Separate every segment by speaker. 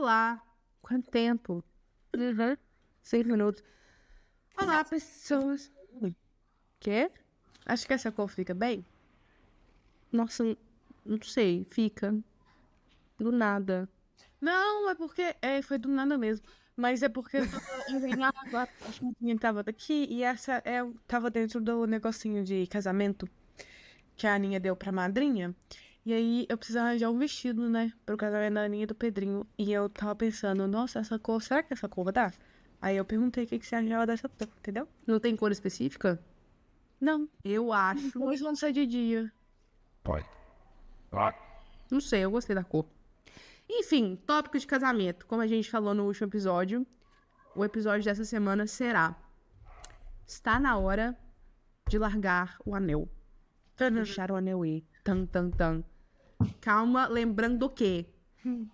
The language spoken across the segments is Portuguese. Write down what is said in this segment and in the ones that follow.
Speaker 1: Olá. Quanto tempo? 6 minutos. Olá, pessoas. Quê? Acho que essa cor fica bem. Nossa, não sei. Fica. Do nada. Não, é porque... foi do nada mesmo. Mas é porque eu venho agora. A champinha tava daqui e essa tava dentro do negocinho de casamento que a Aninha deu pra madrinha. E aí eu precisava arranjar um vestido, né? Pro casamento da Aninha e do Pedrinho. E eu tava pensando, nossa, essa cor, será que essa cor dá? Aí eu perguntei o que você achava dessa cor, entendeu? Não tem cor específica? Não. Eu acho. Hoje vamos sair de dia.
Speaker 2: Pode.
Speaker 1: Não sei, eu gostei da cor. Enfim, tópico de casamento. Como a gente falou no último episódio, o episódio dessa semana será: está na hora de largar o anel. Deixar o anel ir. Tan, tan, tan. Calma, lembrando que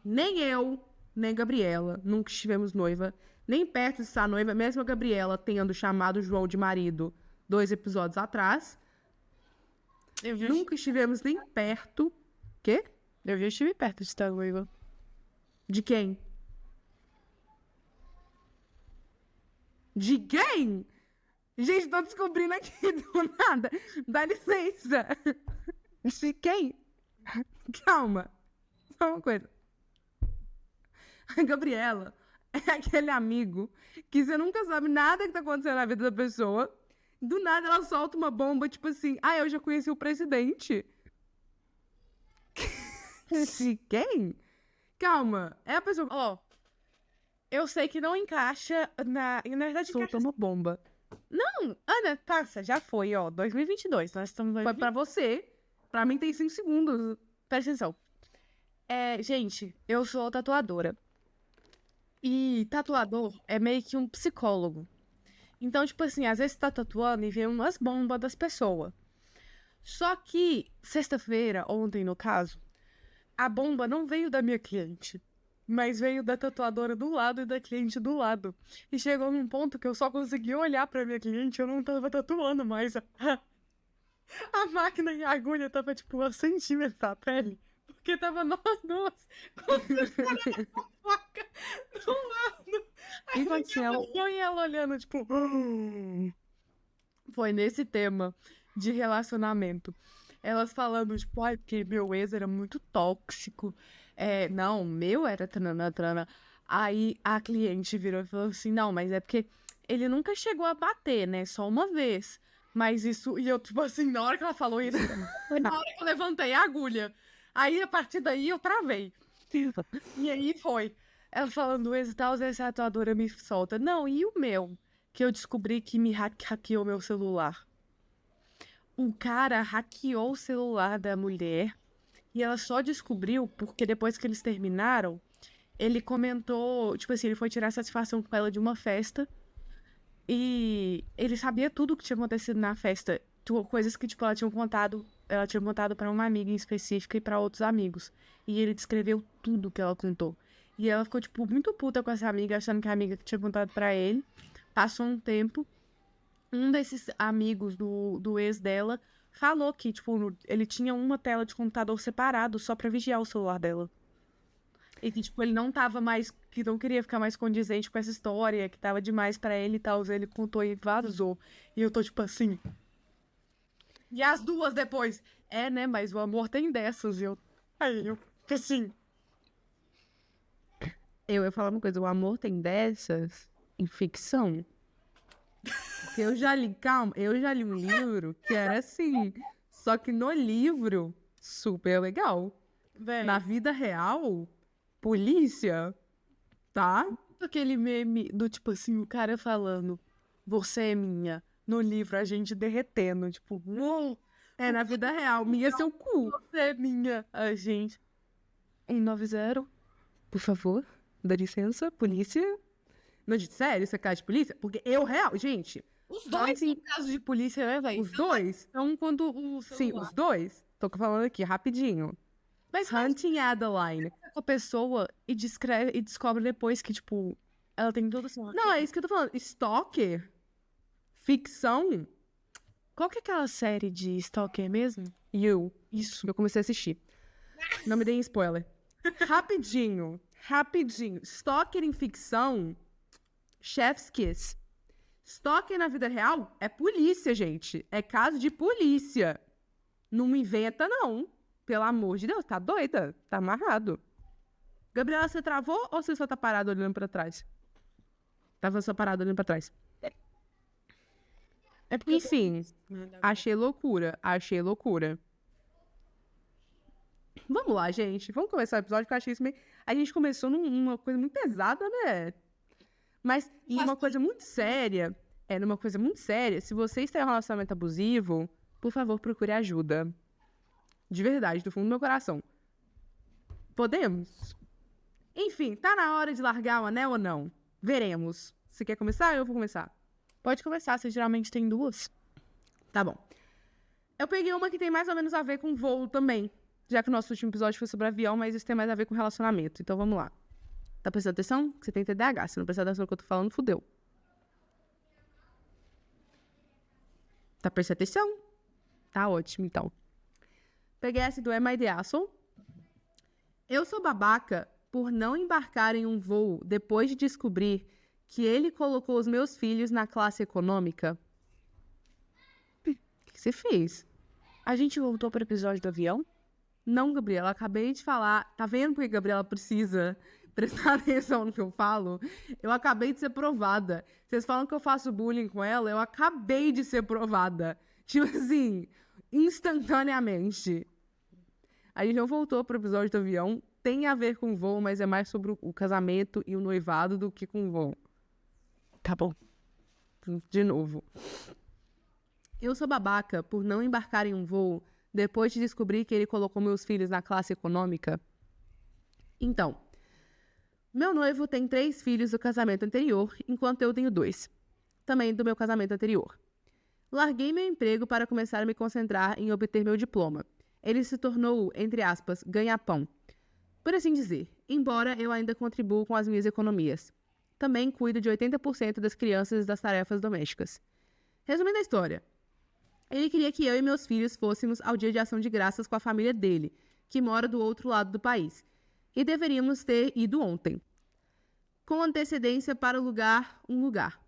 Speaker 1: nem eu, nem Gabriela nunca estivemos noiva, nem perto de estar noiva, mesmo a Gabriela tendo chamado o João de marido 2 episódios atrás. Nunca estivemos nem perto. Quê?
Speaker 3: Eu já estive perto de estar noiva.
Speaker 1: De quem? De quem? Gente, tô descobrindo aqui do nada. Dá licença. De quem? Calma. Só uma coisa. A Gabriela é aquele amigo que você nunca sabe nada que tá acontecendo na vida da pessoa. Do nada ela solta uma bomba, tipo assim, eu já conheci o presidente. De quem? Calma. É a pessoa...
Speaker 3: Ó, eu sei que não encaixa na verdade,
Speaker 1: soltou uma bomba.
Speaker 3: Não, Ana, passa, já foi, ó, 2022, nós estamos...
Speaker 1: Foi pra você. Pra mim tem 5 segundos.
Speaker 3: Presta atenção. Gente, eu sou tatuadora. E tatuador é meio que um psicólogo. Então, tipo assim, às vezes você tá tatuando e vê umas bombas das pessoas. Só que, sexta-feira, ontem no caso, a bomba não veio da minha cliente, mas veio da tatuadora do lado e da cliente do lado. E chegou num ponto que eu só consegui olhar pra minha cliente, eu não tava tatuando mais. A máquina e a agulha tava, tipo, a centímetros da pele. Porque tava nós duas com a faca do lado. Aí eu e ela olhando, tipo... Foi nesse tema de relacionamento. Elas falando, tipo, porque meu ex era muito tóxico. Não, meu era trana. Aí a cliente virou e falou assim, não, mas é porque ele nunca chegou a bater, né? Só uma vez. Mas isso... E eu, tipo assim, na hora que ela falou isso, foi na hora que eu levantei a agulha. Aí, a partir daí, eu travei. E aí foi. Ela falando, ex e tal, essa atuadora me solta. Não, e o meu? Que eu descobri que me hackeou meu celular. O cara hackeou o celular da mulher e ela só descobriu porque depois que eles terminaram, ele comentou, tipo assim, ele foi tirar satisfação com ela de uma festa e ele sabia tudo o que tinha acontecido na festa, coisas que, tipo, ela tinha contado pra uma amiga em específico e pra outros amigos. E ele descreveu tudo que ela contou. E ela ficou, tipo, muito puta com essa amiga, achando que a amiga tinha contado pra ele. Passou um tempo, um desses amigos do ex dela falou que, tipo, ele tinha uma tela de computador separado só pra vigiar o celular dela. E que, tipo, ele não tava mais... Que não queria ficar mais condizente com essa história, que tava demais pra ele e tal. Ele contou e vazou. E eu tô, tipo, assim... E as duas depois... né, mas o amor tem dessas. E eu... Aí, eu... Assim...
Speaker 1: Eu ia falar uma coisa. O amor tem dessas em ficção. Porque eu já li um livro que era assim. Só que no livro, super legal.
Speaker 3: Véi.
Speaker 1: Na vida real, polícia, tá?
Speaker 3: Aquele meme do tipo assim, o cara falando, você é minha. No livro, a gente derretendo, tipo,
Speaker 1: na vida real, minha é seu cu.
Speaker 3: Você é minha, a gente.
Speaker 1: Em 90, por favor, dá licença, polícia. Não, sério, você é caso de polícia? Porque gente...
Speaker 3: Os dois em casos de polícia, né, velho?
Speaker 1: Os dois?
Speaker 3: Então, quando o celular...
Speaker 1: Sim, os dois. Tô falando aqui, rapidinho.
Speaker 3: Mas
Speaker 1: Hunting Adeline.
Speaker 3: Com a pessoa e descobre depois que, tipo, ela tem tudo assim...
Speaker 1: Não, é isso que eu tô falando. Stalker? Ficção?
Speaker 3: Qual que é aquela série de Stalker mesmo?
Speaker 1: Isso. Eu comecei a assistir. Não me deem spoiler. Rapidinho.
Speaker 3: Rapidinho. Stalker em ficção, chef's kiss. Stalker na vida real é polícia, gente. É caso de polícia. Não me inventa, não. Pelo amor de Deus, tá doida? Tá amarrado. Gabriela, você travou ou você só tá parada olhando pra trás? Tava só parada olhando pra trás. Enfim, achei loucura. Vamos lá, gente. Vamos começar o episódio, que eu achei isso meio... A gente começou numa coisa muito pesada, né? Mas numa coisa muito séria... numa coisa muito séria, se você está em um relacionamento abusivo, por favor, procure ajuda. De verdade, do fundo do meu coração. Podemos? Enfim, tá na hora de largar o anel ou não? Veremos. Você quer começar ou eu vou começar?
Speaker 1: Pode começar, você geralmente tem duas.
Speaker 3: Tá bom. Eu peguei uma que tem mais ou menos a ver com voo também. Já que o nosso último episódio foi sobre avião, mas isso tem mais a ver com relacionamento. Então vamos lá. Tá prestando atenção? Você tem TDAH. Se não prestar atenção no que eu tô falando, fudeu. Tá prestando atenção? Tá ótimo, então. Peguei essa do Am I the Asshole? Eu sou babaca por não embarcar em um voo depois de descobrir que ele colocou os meus filhos na classe econômica. O que você fez?
Speaker 1: A gente voltou pro episódio do avião?
Speaker 3: Não, Gabriela, acabei de falar. Tá vendo porque a Gabriela precisa prestar atenção no que eu falo? Eu acabei de ser provada. Vocês falam que eu faço bullying com ela, eu acabei de ser provada. Tipo assim, instantaneamente. A gente não voltou pro episódio do avião. Tem a ver com voo, mas é mais sobre o casamento e o noivado do que com voo.
Speaker 1: Tá bom.
Speaker 3: De novo. Eu sou babaca por não embarcar em um voo depois de descobrir que ele colocou meus filhos na classe econômica. Então, meu noivo tem 3 filhos do casamento anterior, enquanto eu tenho 2. Também do meu casamento anterior. Larguei meu emprego para começar a me concentrar em obter meu diploma. Ele se tornou, entre aspas, ganha-pão. Por assim dizer, embora eu ainda contribuo com as minhas economias. Também cuido de 80% das crianças e das tarefas domésticas. Resumindo a história, ele queria que eu e meus filhos fôssemos ao dia de ação de graças com a família dele, que mora do outro lado do país, e deveríamos ter ido ontem, com antecedência para um lugar.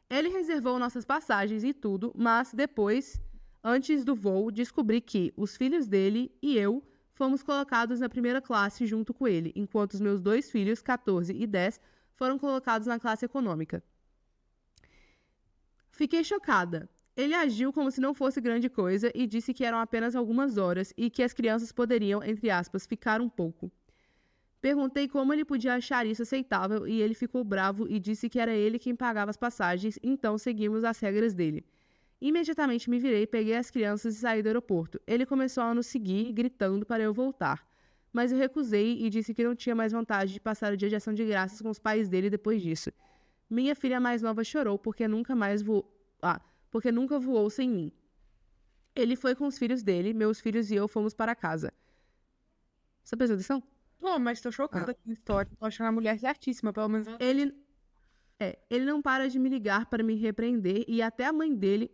Speaker 3: Ele reservou nossas passagens e tudo, mas depois, antes do voo, descobri que os filhos dele e eu fomos colocados na primeira classe junto com ele, enquanto os meus 2 filhos, 14 e 10, foram colocados na classe econômica. Fiquei chocada. Ele agiu como se não fosse grande coisa e disse que eram apenas algumas horas e que as crianças poderiam, entre aspas, ficar um pouco. Perguntei como ele podia achar isso aceitável e ele ficou bravo e disse que era ele quem pagava as passagens, então seguimos as regras dele. Imediatamente me virei, peguei as crianças e saí do aeroporto. Ele começou a nos seguir, gritando para eu voltar. Mas eu recusei e disse que não tinha mais vontade de passar o dia de ação de graças com os pais dele depois disso. Minha filha mais nova chorou porque nunca voou sem mim. Ele foi com os filhos dele, meus filhos e eu fomos para casa. Você prestou atenção?
Speaker 1: Não, mas tô chocada com a história. Tô achando a mulher certíssima, pelo menos.
Speaker 3: Ele não para de me ligar para me repreender e até a mãe dele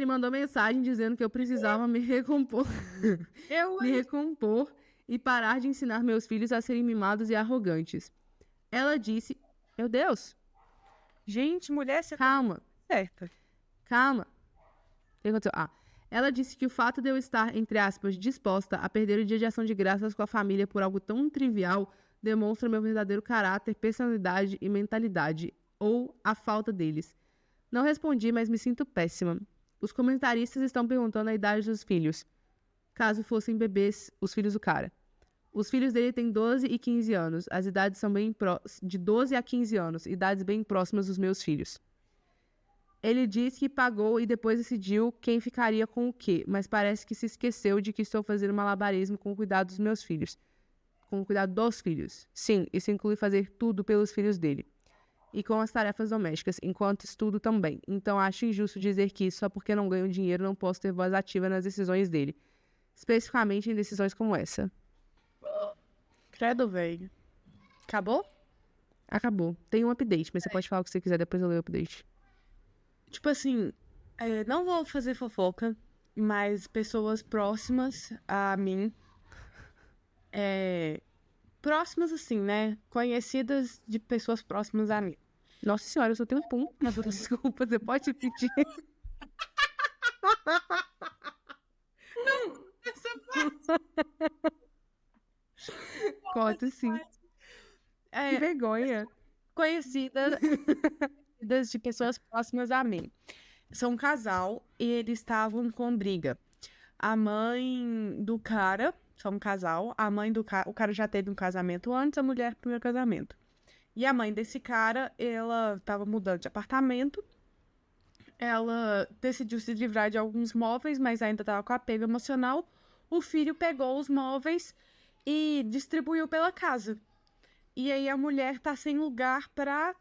Speaker 3: mandou mensagem dizendo que eu precisava me recompor. Me recompor e parar de ensinar meus filhos a serem mimados e arrogantes. Ela disse... Meu Deus!
Speaker 1: Gente, mulher, você
Speaker 3: Calma.
Speaker 1: tá certa.
Speaker 3: Calma. O que aconteceu? Ela disse que o fato de eu estar, entre aspas, disposta a perder o dia de ação de graças com a família por algo tão trivial demonstra meu verdadeiro caráter, personalidade e mentalidade, ou a falta deles. Não respondi, mas me sinto péssima. Os comentaristas estão perguntando a idade dos filhos. Caso fossem bebês, os filhos do cara. Os filhos dele têm 12 e 15 anos. As idades são de 12 a 15 anos, idades bem próximas dos meus filhos. Ele disse que pagou e depois decidiu quem ficaria com o quê, mas parece que se esqueceu de que estou fazendo malabarismo com o cuidado dos meus filhos. Com o cuidado dos filhos. Sim, isso inclui fazer tudo pelos filhos dele. E com as tarefas domésticas, enquanto estudo também. Então acho injusto dizer que só porque não ganho dinheiro não posso ter voz ativa nas decisões dele. Especificamente em decisões como essa.
Speaker 1: Credo, velho. Acabou?
Speaker 3: Acabou. Tem um update, mas você pode falar o que você quiser, depois eu leio o update.
Speaker 1: Tipo assim, não vou fazer fofoca, mas pessoas próximas a mim
Speaker 3: próximas, assim, né? Conhecidas de pessoas próximas a mim.
Speaker 1: Nossa senhora, eu só tenho um pum. Desculpa, você pode pedir. Corta sim. Que vergonha.
Speaker 3: Conhecidas de pessoas próximas a mim. São um casal e eles estavam com briga. A mãe do cara, são um casal, a mãe do cara, o cara já teve um casamento antes, a mulher primeiro casamento. E a mãe desse cara, ela estava mudando de apartamento. Ela decidiu se livrar de alguns móveis, mas ainda estava com apego emocional. O filho pegou os móveis e distribuiu pela casa. E aí a mulher tá sem lugar pra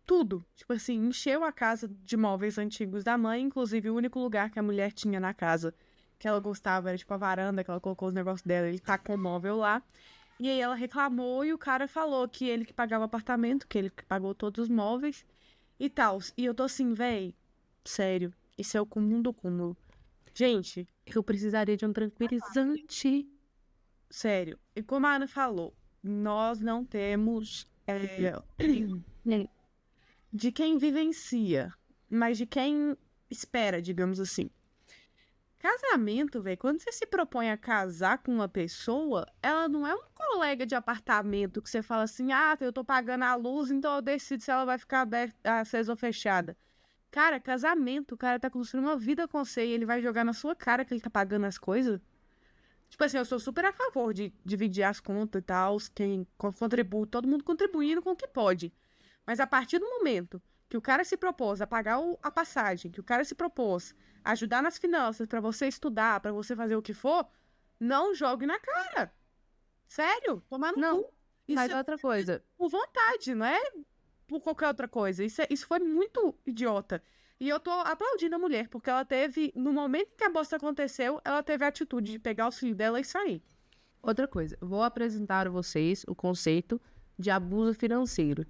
Speaker 3: tudo. Tipo assim, encheu a casa de móveis antigos da mãe, inclusive o único lugar que a mulher tinha na casa que ela gostava era tipo a varanda, que ela colocou os negócios dela, ele tacou o móvel lá. E aí ela reclamou e o cara falou que ele que pagava o apartamento, que ele que pagou todos os móveis e tal. E eu tô assim, véi, sério, isso é o cúmulo do cúmulo. Gente,
Speaker 1: Eu precisaria de um tranquilizante.
Speaker 3: sério. E como a Ana falou, nós não temos de quem vivencia, mas de quem espera, digamos assim. Casamento, velho, quando você se propõe a casar com uma pessoa, ela não é um colega de apartamento que você fala assim, ah, eu tô pagando a luz, então eu decido se ela vai ficar aberta, acesa ou fechada. Cara, casamento, o cara tá construindo uma vida com você e ele vai jogar na sua cara que ele tá pagando as coisas. Tipo assim, eu sou super a favor de dividir as contas e tal, quem contribui, todo mundo contribuindo com o que pode. Mas a partir do momento que o cara se propôs a pagar a passagem, que o cara se propôs a ajudar nas finanças pra você estudar, pra você fazer o que for, não jogue na cara. Sério, tomar no
Speaker 1: Não,
Speaker 3: cu. Isso
Speaker 1: mas
Speaker 3: é
Speaker 1: outra coisa.
Speaker 3: por vontade, não é por qualquer outra coisa. Isso foi muito idiota. E eu tô aplaudindo a mulher, porque ela teve, no momento que a bosta aconteceu, ela teve a atitude de pegar o filho dela e sair.
Speaker 1: Outra coisa. Vou apresentar a vocês o conceito de abuso financeiro.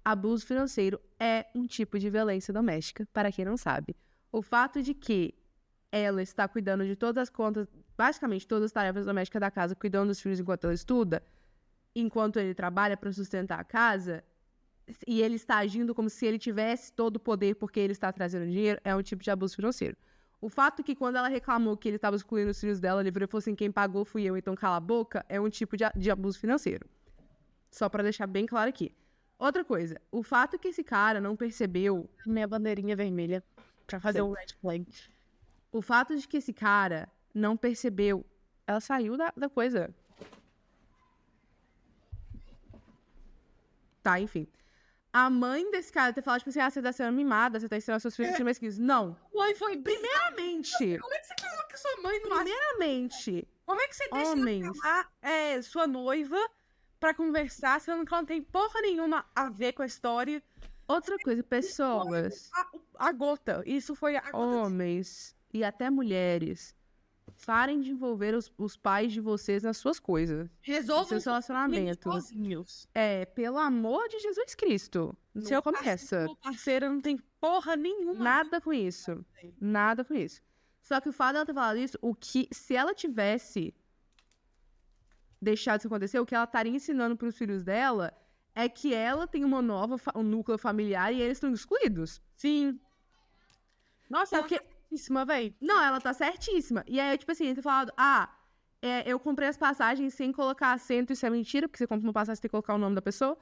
Speaker 1: Abuso financeiro é um tipo de violência doméstica, para quem não sabe. O fato de que ela está cuidando de todas as contas, basicamente todas as tarefas domésticas da casa, cuidando dos filhos enquanto ela estuda, enquanto ele trabalha para sustentar a casa, e ele está agindo como se ele tivesse todo o poder porque ele está trazendo dinheiro, é um tipo de abuso financeiro. O fato que quando ela reclamou que ele estava excluindo os filhos dela, ele virou e falou assim, quem pagou fui eu, então cala a boca, é um tipo de abuso financeiro. Só para deixar bem claro aqui. Outra coisa, o fato que esse cara não percebeu
Speaker 3: Minha bandeirinha vermelha pra fazer o red flag.
Speaker 1: o fato de que esse cara não percebeu, ela saiu da coisa. Tá, enfim. A mãe desse cara ter falado, tipo assim, você tá sendo mimada, você tá ensinando seus filhos a ser mais quis. Não.
Speaker 3: Mãe, foi
Speaker 1: Primeiramente,
Speaker 3: Como é que você coloca sua mãe no ar?
Speaker 1: primeiramente,
Speaker 3: Como é que você deixa
Speaker 1: homens,
Speaker 3: ela chamar sua noiva pra conversar, sendo que ela não tem porra nenhuma a ver com a história?
Speaker 1: outra coisa, pessoas,
Speaker 3: A gota. Isso foi a gota.
Speaker 1: homens e até mulheres, parem de envolver os pais de vocês nas suas coisas, nos
Speaker 3: Resolvam
Speaker 1: seus relacionamentos.
Speaker 3: sozinhos.
Speaker 1: Pelo amor de Jesus Cristo. Não começa.
Speaker 3: Meu parceiro não tem porra nenhuma.
Speaker 1: Nada com isso. Nada com isso. Só que o fato dela ter falado isso, se ela tivesse deixado isso acontecer, o que ela estaria ensinando para os filhos dela é que ela tem uma nova um núcleo familiar e eles estão excluídos.
Speaker 3: Sim. Nossa,
Speaker 1: Porque...
Speaker 3: ela tá certíssima, véi.
Speaker 1: Não, ela tá certíssima. E aí, tipo assim, ele ter falado, eu comprei as passagens sem colocar acento, isso é mentira, porque você compra uma passagem, você tem que colocar o nome da pessoa.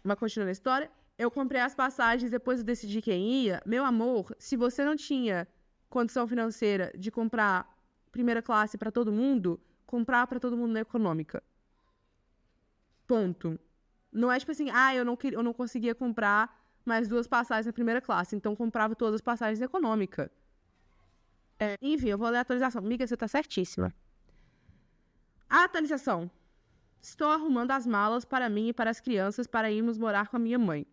Speaker 1: Mas continuando a história, eu comprei as passagens, depois eu decidi quem ia. Meu amor, se você não tinha condição financeira de comprar primeira classe pra todo mundo, comprar pra todo mundo na econômica. Ponto. Não é tipo assim, eu não conseguia comprar mais 2 passagens na primeira classe, então comprava todas as passagens na econômica. Enfim, eu vou ler a atualização. Miga, você tá certíssima. A atualização. Estou arrumando as malas para mim e para as crianças para irmos morar com a minha mãe.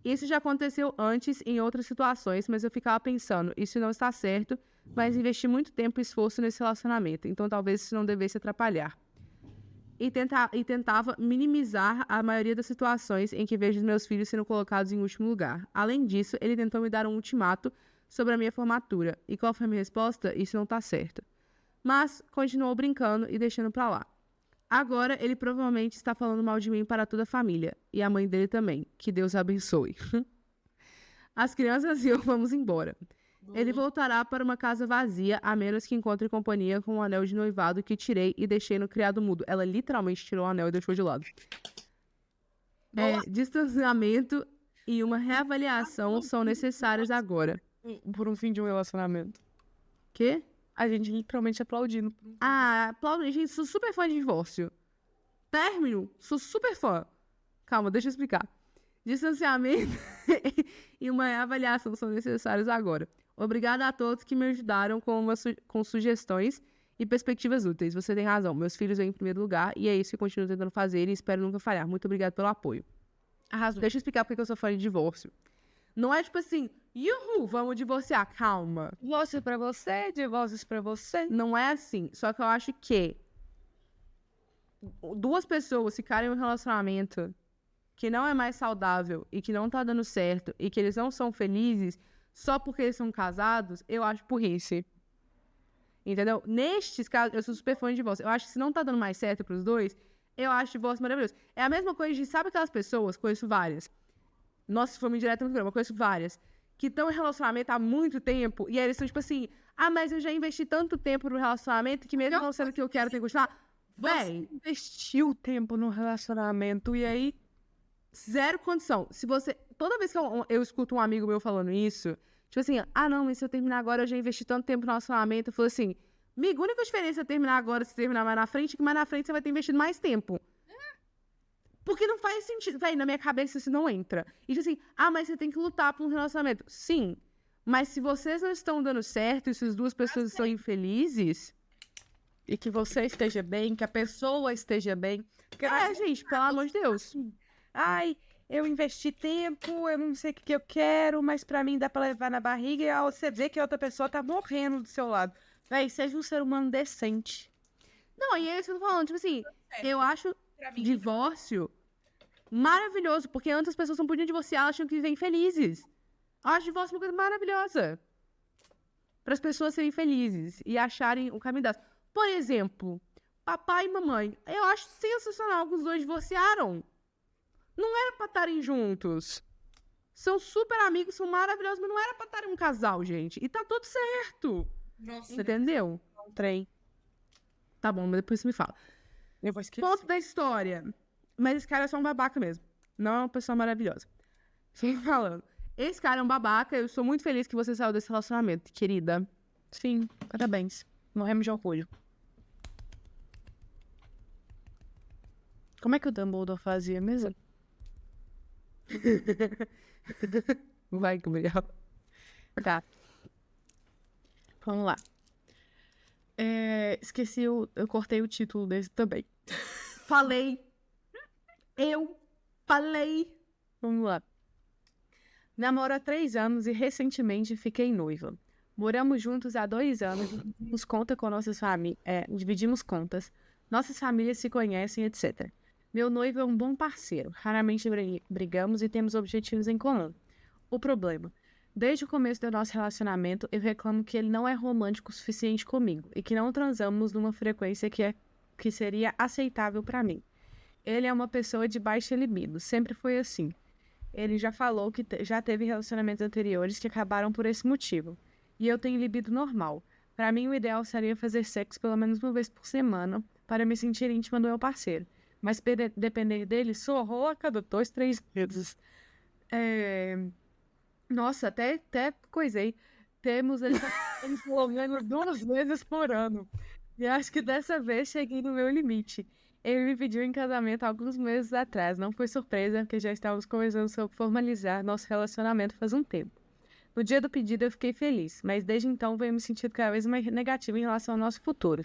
Speaker 1: Isso já aconteceu antes em outras situações, mas eu ficava pensando, isso não está certo, mas investi muito tempo e esforço nesse relacionamento, então talvez isso não devesse atrapalhar. E tentava minimizar a maioria das situações em que vejo os meus filhos sendo colocados em último lugar. Além disso, ele tentou me dar um ultimato sobre a minha formatura. E qual foi a minha resposta? Isso não está certo. mas continuou brincando e deixando pra lá. Agora, ele provavelmente está falando mal de mim para toda a família. E a mãe dele também. Que Deus abençoe. As crianças e eu vamos embora. Ele voltará para uma casa vazia, a menos que encontre companhia com o anel de noivado que tirei e deixei no criado mudo. Ela literalmente tirou o anel e deixou de lado. Distanciamento e uma reavaliação são necessários agora.
Speaker 3: Por um fim de um relacionamento.
Speaker 1: Quê?
Speaker 3: A gente literalmente aplaudindo.
Speaker 1: Aplaudo, gente, sou super fã de divórcio. Término, sou super fã. Calma, deixa eu explicar. Distanciamento e uma avaliação são necessários agora. Obrigada a todos que me ajudaram com sugestões e perspectivas úteis. Você tem razão, meus filhos vêm em primeiro lugar e é isso que eu continuo tentando fazer e espero nunca falhar. Muito obrigada pelo apoio. Arrasou. Deixa eu explicar porque eu sou fã de divórcio. Não é tipo assim, yuhu, vamos divorciar, calma.
Speaker 3: Divórcio pra você, divórcios pra você.
Speaker 1: Não é assim. Só que eu acho que duas pessoas ficarem em um relacionamento que não é mais saudável e que não tá dando certo e que eles não são felizes só porque eles são casados, eu acho burrice. Entendeu? Nestes casos, eu sou super fã de divórcio. Eu acho que se não tá dando mais certo pros dois, eu acho divórcio maravilhoso. É a mesma coisa de, sabe aquelas pessoas, conheço várias. Nossa, foi uma indireta no programa, conheço várias. Que estão em relacionamento há muito tempo e aí eles estão tipo assim, mas eu já investi tanto tempo no relacionamento que mesmo não sendo que eu quero ter que continuar.
Speaker 3: Você investiu tempo no relacionamento e aí...
Speaker 1: Zero condição. Se você... Toda vez que eu escuto um amigo meu falando isso, tipo assim, não, mas se eu terminar agora, eu já investi tanto tempo no relacionamento. Eu falo assim, amigo, a única diferença é terminar agora se terminar mais na frente, que mais na frente você vai ter investido mais tempo. Porque não faz sentido. Véi, na minha cabeça isso não entra. E tipo assim, mas você tem que lutar por um relacionamento. Sim. Mas se vocês não estão dando certo e se as duas pessoas estão infelizes...
Speaker 3: E que você esteja bem, que a pessoa esteja bem.
Speaker 1: Porque, gente, pelo amor de Deus.
Speaker 3: Eu investi tempo, eu não sei o que eu quero, mas pra mim dá pra levar na barriga e você vê que a outra pessoa tá morrendo do seu lado. Véi, seja um ser humano decente.
Speaker 1: Não, e é isso que eu tô falando. Tipo assim, eu acho divórcio maravilhoso, porque antes as pessoas não podiam divorciar, elas tinham que viver infelizes. Eu acho divórcio uma coisa maravilhosa. Para as pessoas serem felizes e acharem o caminho delas. Por exemplo, papai e mamãe. Eu acho sensacional que os dois divorciaram. Não era pra estarem juntos. São super amigos, são maravilhosos, mas não era pra estarem um casal, gente. E tá tudo certo.
Speaker 3: Nossa,
Speaker 1: você entendeu?
Speaker 3: Um trem.
Speaker 1: Tá bom, mas depois você me fala.
Speaker 3: Eu vou esquecer.
Speaker 1: Ponto da história. Mas esse cara é só um babaca mesmo. Não é uma pessoa maravilhosa. Fiquei falando. Esse cara é um babaca. Eu sou muito feliz que você saiu desse relacionamento, querida.
Speaker 3: Sim, parabéns. Morremos de orgulho. Como é que o Dumbledore fazia mesmo?
Speaker 1: Vai, Gabriel.
Speaker 3: Tá. Vamos lá. Eu cortei o título desse também.
Speaker 1: Eu falei.
Speaker 3: Vamos lá. Namoro há 3 anos e recentemente fiquei noiva. Moramos juntos há 2 anos, dividimos conta com nossas famílias, dividimos contas, nossas famílias se conhecem, etc. Meu noivo é um bom parceiro, raramente brigamos e temos objetivos em comum. O problema: desde o começo do nosso relacionamento, eu reclamo que ele não é romântico o suficiente comigo e que não transamos numa frequência que seria aceitável para mim. Ele é uma pessoa de baixa libido, sempre foi assim. Ele já falou que já teve relacionamentos anteriores que acabaram por esse motivo. E eu tenho libido normal. Para mim, o ideal seria fazer sexo pelo menos uma vez por semana para me sentir íntima do meu parceiro. Mas depender dele, sou a cada 2, 3 meses. Nossa, até coisei. Temos ele pelo menos 2 vezes por ano. E acho que dessa vez cheguei no meu limite. Ele me pediu em casamento há alguns meses atrás. Não foi surpresa, porque já estávamos conversando sobre formalizar nosso relacionamento faz um tempo. No dia do pedido eu fiquei feliz, mas desde então venho me sentindo cada vez mais negativa em relação ao nosso futuro.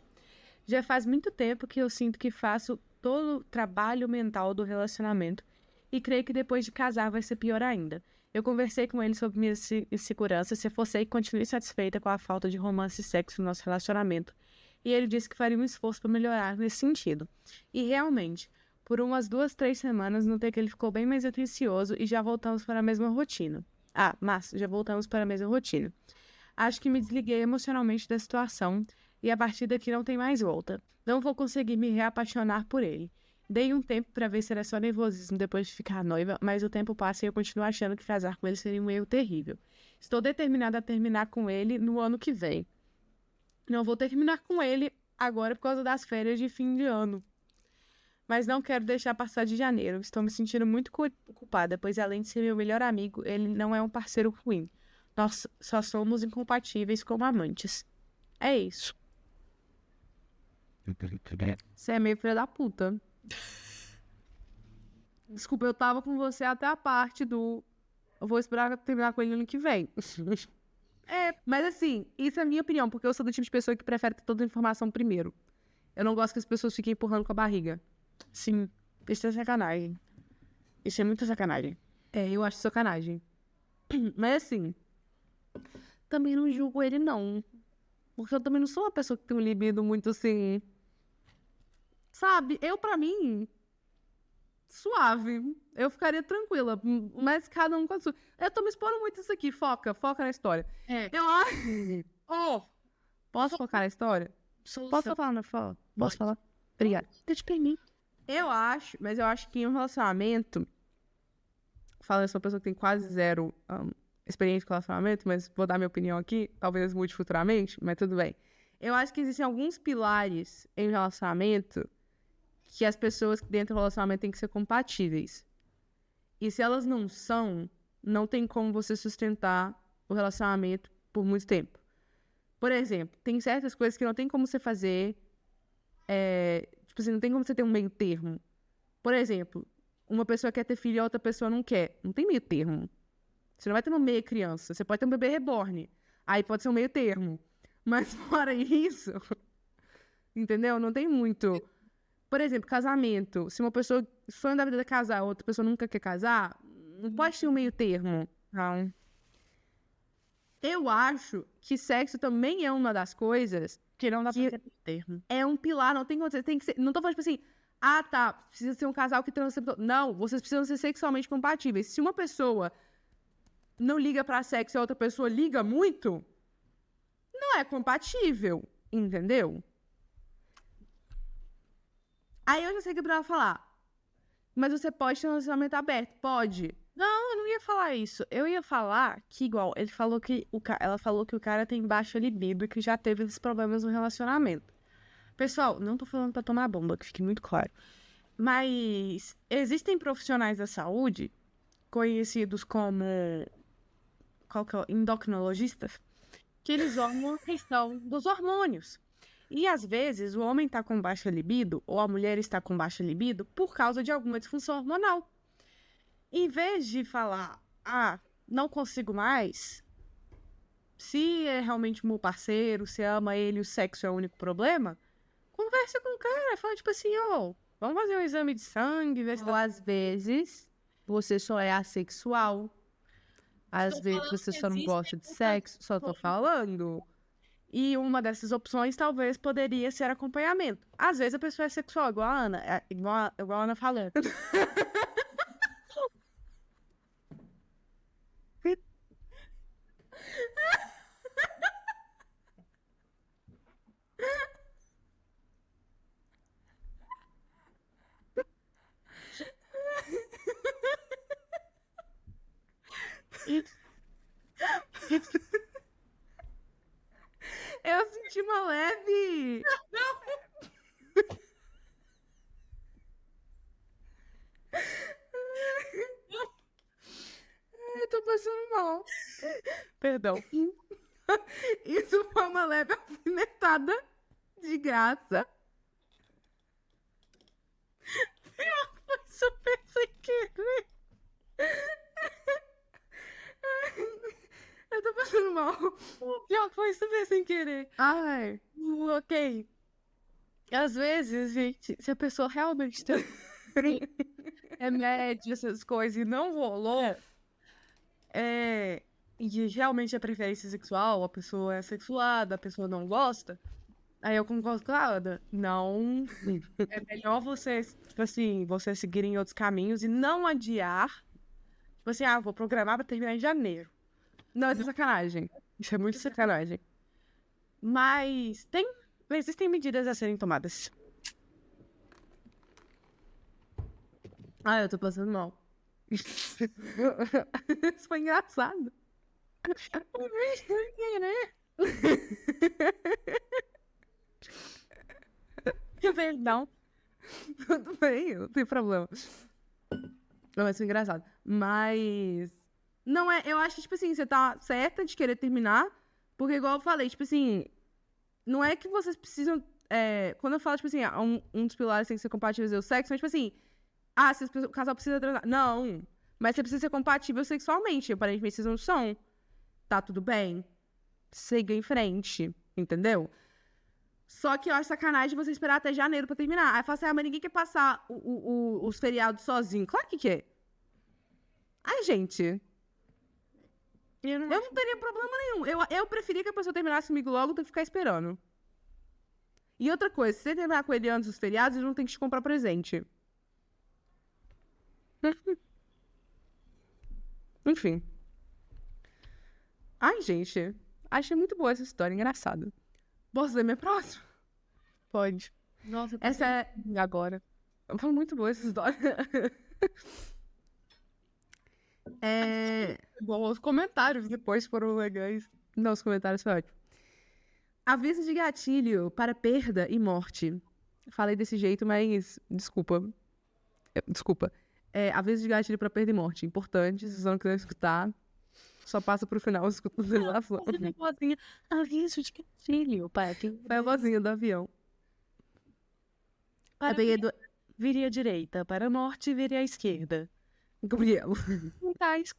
Speaker 3: Já faz muito tempo que eu sinto que faço todo o trabalho mental do relacionamento e creio que depois de casar vai ser pior ainda. Eu conversei com ele sobre minhas inseguranças, se fosse que continue satisfeita com a falta de romance e sexo no nosso relacionamento. E ele disse que faria um esforço para melhorar nesse sentido. E realmente, por umas 2, 3 semanas, notei que ele ficou bem mais atencioso e já voltamos para a mesma rotina. Mas já voltamos para a mesma rotina. Acho que me desliguei emocionalmente da situação e a partir daqui não tem mais volta. Não vou conseguir me reapaixonar por ele. Dei um tempo pra ver se era só nervosismo depois de ficar noiva, mas o tempo passa e eu continuo achando que casar com ele seria um erro terrível. Estou determinada a terminar com ele no ano que vem. Não vou terminar com ele agora por causa das férias de fim de ano. Mas não quero deixar passar de janeiro. Estou me sentindo muito culpada, pois além de ser meu melhor amigo, ele não é um parceiro ruim. Nós só somos incompatíveis como amantes. É isso. Você é meio filha da puta. Desculpa, eu tava com você até a parte do... Eu vou esperar terminar com ele no ano que vem. Mas assim, isso é a minha opinião, porque eu sou do tipo de pessoa que prefere ter toda a informação primeiro. Eu não gosto que as pessoas fiquem empurrando com a barriga. Sim, isso é sacanagem. Isso é muita sacanagem. Eu acho sacanagem. Mas assim, também não julgo ele, não. Porque eu também não sou uma pessoa que tem um libido muito assim... Sabe? Pra mim, suave. Eu ficaria tranquila. Mas cada um com a sua. Eu tô me expondo muito isso aqui. Foca na história. Eu acho... Posso focar na história? Posso falar na fala? Posso falar? Obrigada. Deixa pra mim. Eu acho que em um relacionamento... Falando, eu sou uma pessoa que tem quase zero experiência com relacionamento, mas vou dar minha opinião aqui. Talvez mude futuramente, mas tudo bem. Eu acho que existem alguns pilares em um relacionamento que as pessoas dentro do relacionamento têm que ser compatíveis. E se elas não são, não tem como você sustentar o relacionamento por muito tempo. Por exemplo, tem certas coisas que não tem como você fazer... Tipo assim, não tem como você ter um meio termo. Por exemplo, uma pessoa quer ter filho e a outra pessoa não quer. Não tem meio termo. Você não vai ter uma meia criança. Você pode ter um bebê reborn. Aí pode ser um meio termo. Mas fora isso... Entendeu? Não tem muito... Por exemplo, casamento. Se uma pessoa... O sonho da vida é casar, a outra pessoa nunca quer casar, não pode ter um meio termo. Não. Eu acho que sexo também é uma das coisas...
Speaker 1: Que não dá pra ter termo.
Speaker 3: É um pilar, não tem como você... Tem que ser, não tô falando, tipo assim... Ah, tá, precisa ser um casal que transa... Não, vocês precisam ser sexualmente compatíveis. Se uma pessoa não liga pra sexo e a outra pessoa liga muito, não é compatível, entendeu? Aí eu já sei que pra ela falar. Mas você pode ter um relacionamento aberto? Pode.
Speaker 1: Não, eu não ia falar isso. Eu ia falar que, igual, ela falou que o cara tem baixa libido e que já teve esses problemas no relacionamento. Pessoal, não tô falando pra tomar bomba, que fique muito claro. Mas existem profissionais da saúde, conhecidos como endocrinologistas, que eles olham a questão dos hormônios. E, às vezes, o homem tá com baixa libido, ou a mulher está com baixa libido, por causa de alguma disfunção hormonal. Em vez de falar, não consigo mais, se é realmente meu parceiro, se ama ele, o sexo é o único problema, conversa com o cara, fala tipo assim, vamos fazer um exame de sangue, ver se...
Speaker 3: Ou às vezes, você só é assexual. Às vezes você só não gosta de sexo, só tô falando.
Speaker 1: E uma dessas opções talvez poderia ser acompanhamento. Às vezes a pessoa é sexual, igual a Ana, igual a Ana falando.
Speaker 3: Eu senti uma leve... Eu tô passando mal.
Speaker 1: Perdão.
Speaker 3: Isso foi uma leve alfinetada de graça.
Speaker 1: Foi super sem querer.
Speaker 3: Eu tô passando mal.
Speaker 1: Pior que foi super sem querer.
Speaker 3: Ai.
Speaker 1: Ok. Às vezes, gente, se a pessoa realmente tem remédio, essas coisas, e não rolou, e realmente é preferência sexual, a pessoa é sexuada, a pessoa não gosta, aí eu concordo com a Ada. Não, é melhor você, tipo assim, você seguir em outros caminhos e não adiar. Tipo assim, vou programar pra terminar em janeiro.
Speaker 3: Não, isso é sacanagem.
Speaker 1: Isso é muito sacanagem. Mas tem
Speaker 3: existem medidas a serem tomadas.
Speaker 1: Eu tô passando mal. Isso foi engraçado.
Speaker 3: Não.
Speaker 1: Tudo bem, não tem problema. Não, mas foi engraçado. Mas... Não é... Eu acho que, tipo assim, você tá certa de querer terminar. Porque, igual eu falei, tipo assim... Não é que vocês precisam... quando eu falo, tipo assim, um dos pilares tem que ser compatível ao sexo, mas, tipo assim... se o casal precisa transar... Não. Mas você precisa ser compatível sexualmente. Aparentemente, vocês não são. Tá tudo bem. Siga em frente. Entendeu? Só que eu acho sacanagem você esperar até janeiro pra terminar. Aí fala assim, mas ninguém quer passar os feriados sozinho. Claro que quer. Ai, gente... Eu não teria problema nenhum. Eu preferia que a pessoa terminasse comigo logo do que ficar esperando. E outra coisa, se você terminar com ele antes dos feriados, ele não tem que te comprar presente. Enfim. Ai, gente. Achei muito boa essa história, engraçada. Posso ler minha próxima?
Speaker 3: Pode.
Speaker 1: Nossa, essa é...
Speaker 3: Agora.
Speaker 1: Foi muito boa essa história.
Speaker 3: Bom, os comentários depois foram legais.
Speaker 1: Não, os comentários foi ótimo. Aviso de gatilho para perda e morte. Falei desse jeito, mas... Desculpa. Aviso de gatilho para perda e morte. Importante, se você não quiser escutar, só passa pro final escutando ele lá fora.
Speaker 3: Aviso de gatilho para
Speaker 1: Foi a vozinha do avião.
Speaker 3: Eu peguei vire à direita, para a norte, vire à esquerda.
Speaker 1: Gabriel.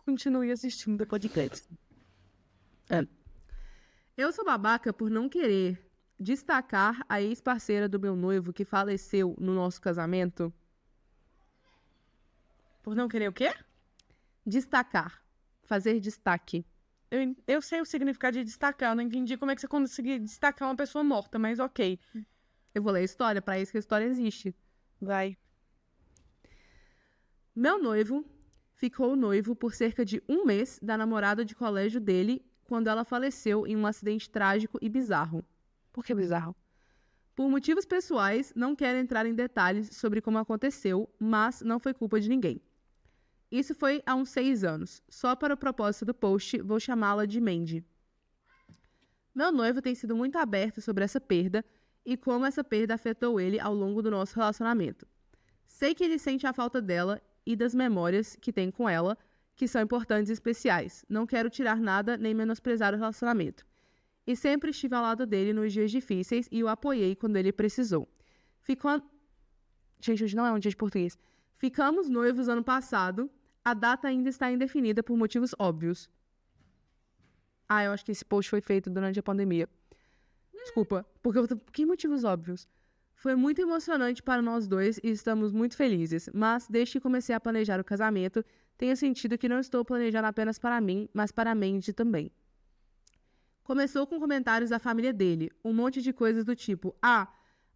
Speaker 3: Continue assistindo o podcast.
Speaker 1: Eu sou babaca por não querer destacar a ex-parceira do meu noivo que faleceu no nosso casamento.
Speaker 3: Por não querer o quê?
Speaker 1: Destacar. Fazer destaque.
Speaker 3: Eu sei o significado de destacar. Eu não entendi como é que você conseguia destacar uma pessoa morta, mas ok.
Speaker 1: Eu vou ler a história, pra isso que a história existe.
Speaker 3: Vai.
Speaker 1: Meu noivo ficou noivo por cerca de 1 mês da namorada de colégio dele quando ela faleceu em um acidente trágico e bizarro.
Speaker 3: Por que bizarro?
Speaker 1: Por motivos pessoais, não quero entrar em detalhes sobre como aconteceu, mas não foi culpa de ninguém. Isso foi há uns 6 anos. Só para o propósito do post, vou chamá-la de Mandy. Meu noivo tem sido muito aberto sobre essa perda e como essa perda afetou ele ao longo do nosso relacionamento. Sei que ele sente a falta dela e das memórias que tem com ela, que são importantes e especiais. Não quero tirar nada nem menosprezar o relacionamento. E sempre estive ao lado dele nos dias difíceis e o apoiei quando ele precisou. Gente, hoje não é um dia de português. Ficamos noivos ano passado. A data ainda está indefinida por motivos óbvios. Eu acho que esse post foi feito durante a pandemia. Desculpa. Por que motivos óbvios? Foi muito emocionante para nós dois e estamos muito felizes. Mas desde que comecei a planejar o casamento, tenho sentido que não estou planejando apenas para mim, mas para a Mandy também. Começou com comentários da família dele. Um monte de coisas do tipo... a